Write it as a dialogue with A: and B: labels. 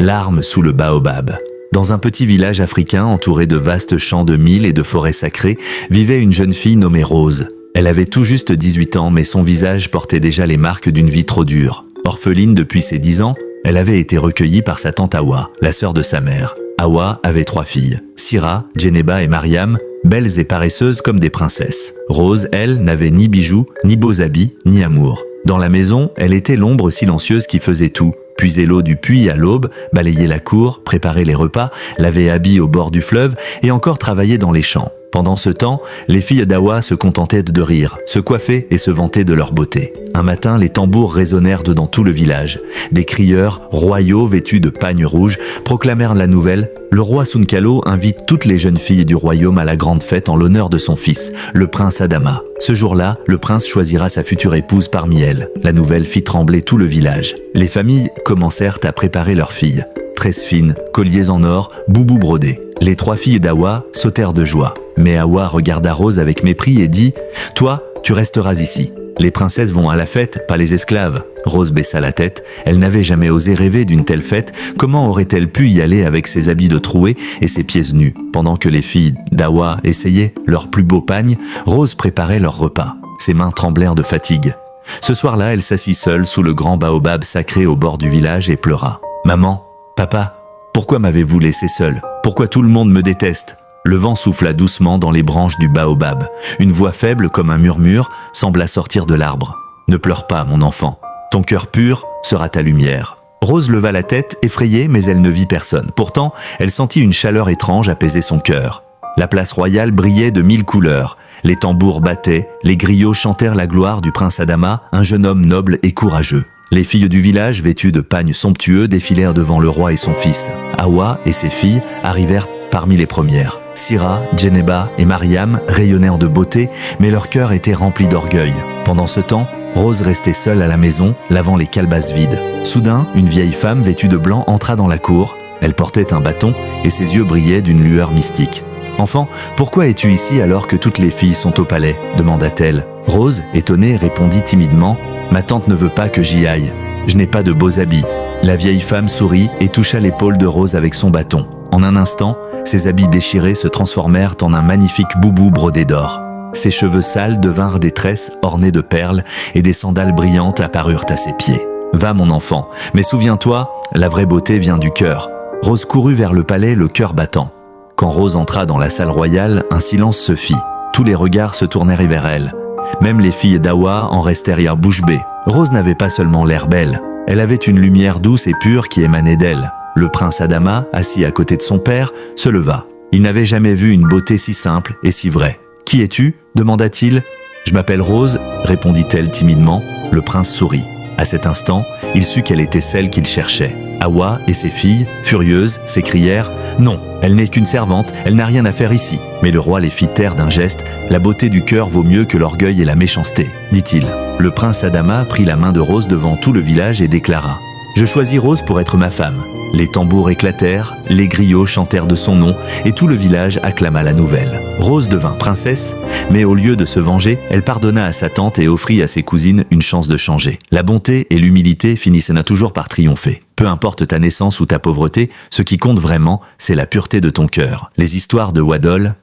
A: Larmes sous le baobab. Dans un petit village africain entouré de vastes champs de mil et de forêts sacrées, vivait une jeune fille nommée Rose. Elle avait tout juste 18 ans, mais son visage portait déjà les marques d'une vie trop dure. Orpheline depuis ses 10 ans, elle avait été recueillie par sa tante Hawa, la sœur de sa mère. Hawa avait 3 filles, Sira, Djeneba et Mariam, belles et paresseuses comme des princesses. Rose, elle, n'avait ni bijoux, ni beaux habits, ni amour. Dans la maison, elle était l'ombre silencieuse qui faisait tout. Puiser l'eau du puits à l'aube, balayer la cour, préparer les repas, laver habits au bord du fleuve et encore travailler dans les champs. Pendant ce temps, les filles d'Hawa se contentaient de rire, se coiffer et se vanter de leur beauté. Un matin, les tambours résonnèrent dans tout le village. Des crieurs royaux vêtus de pagnes rouges proclamèrent la nouvelle. Le roi Sunkalo invite toutes les jeunes filles du royaume à la grande fête en l'honneur de son fils, le prince Adama. Ce jour-là, le prince choisira sa future épouse parmi elles. La nouvelle fit trembler tout le village. Les familles commencèrent à préparer leurs filles. Tresses fines, colliers en or, boubous brodés. Les 3 filles d'Hawa sautèrent de joie. Mais Hawa regarda Rose avec mépris et dit « Toi, tu resteras ici. Les princesses vont à la fête, pas les esclaves. » Rose baissa la tête. Elle n'avait jamais osé rêver d'une telle fête. Comment aurait-elle pu y aller avec ses habits de trouée et ses pieds nus? Pendant que les filles d'Hawa essayaient leurs plus beaux pagnes, Rose préparait leur repas. Ses mains tremblèrent de fatigue. Ce soir-là, elle s'assit seule sous le grand baobab sacré au bord du village et pleura. « Maman, papa, pourquoi m'avez-vous laissé seule? Pourquoi tout le monde me déteste ?» Le vent souffla doucement dans les branches du baobab. Une voix faible comme un murmure sembla sortir de l'arbre. « Ne pleure pas, mon enfant. Ton cœur pur sera ta lumière. » Rose leva la tête, effrayée, mais elle ne vit personne. Pourtant, elle sentit une chaleur étrange apaiser son cœur. La place royale brillait de 1000 couleurs. Les tambours battaient, les griots chantèrent la gloire du prince Adama, un jeune homme noble et courageux. Les filles du village, vêtues de pagnes somptueux, défilèrent devant le roi et son fils. Hawa et ses filles arrivèrent parmi les premières. Sira, Djeneba et Mariam rayonnèrent de beauté, mais leur cœur était rempli d'orgueil. Pendant ce temps, Rose restait seule à la maison, lavant les calebasses vides. Soudain, une vieille femme vêtue de blanc entra dans la cour. Elle portait un bâton et ses yeux brillaient d'une lueur mystique. « Enfant, pourquoi es-tu ici alors que toutes les filles sont au palais ?» demanda-t-elle. Rose, étonnée, répondit timidement « Ma tante ne veut pas que j'y aille. Je n'ai pas de beaux habits. » La vieille femme sourit et toucha l'épaule de Rose avec son bâton. En un instant, ses habits déchirés se transformèrent en un magnifique boubou brodé d'or. Ses cheveux sales devinrent des tresses ornées de perles et des sandales brillantes apparurent à ses pieds. « Va mon enfant, mais souviens-toi, la vraie beauté vient du cœur. » Rose courut vers le palais, le cœur battant. Quand Rose entra dans la salle royale, un silence se fit. Tous les regards se tournèrent vers elle. Même les filles d'Hawa en restèrent bouche bée. Rose n'avait pas seulement l'air belle, elle avait une lumière douce et pure qui émanait d'elle. Le prince Adama, assis à côté de son père, se leva. Il n'avait jamais vu une beauté si simple et si vraie. « Qui es-tu » demanda-t-il. « Je m'appelle Rose » répondit-elle timidement. Le prince sourit. À cet instant, il sut qu'elle était celle qu'il cherchait. Hawa et ses filles, furieuses, s'écrièrent « Non, elle n'est qu'une servante, elle n'a rien à faire ici. » Mais le roi les fit taire d'un geste. « La beauté du cœur vaut mieux que l'orgueil et la méchanceté, » dit-il. Le prince Adama prit la main de Rose devant tout le village et déclara « Je choisis Rose pour être ma femme. » Les tambours éclatèrent, les griots chantèrent de son nom et tout le village acclama la nouvelle. Rose devint princesse, mais au lieu de se venger, elle pardonna à sa tante et offrit à ses cousines une chance de changer. La bonté et l'humilité finissent toujours par triompher. Peu importe ta naissance ou ta pauvreté, ce qui compte vraiment, c'est la pureté de ton cœur. Les histoires de Wadol,